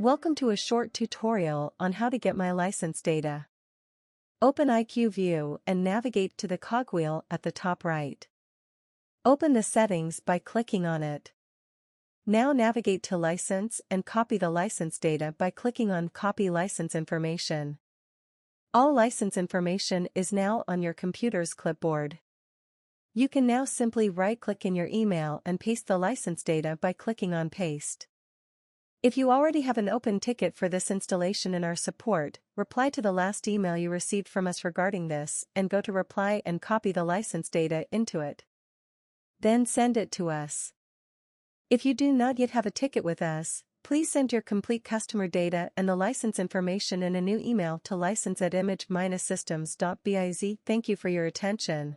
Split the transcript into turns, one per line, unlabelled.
Welcome to a short tutorial on how to get my license data. Open iQ-VIEW and navigate to the cogwheel at the top right. Open the settings by clicking on it. Now navigate to License and copy the license data by clicking on Copy License Information. All license information is now on your computer's clipboard. You can now simply right-click in your email and paste the license data by clicking on Paste. If you already have an open ticket for this installation in our support, reply to the last email you received from us regarding this and go to Reply and copy the license data into it. Then send it to us. If you do not yet have a ticket with us, please send your complete customer data and the license information in a new email to license@image-systems.biz. Thank you for your attention.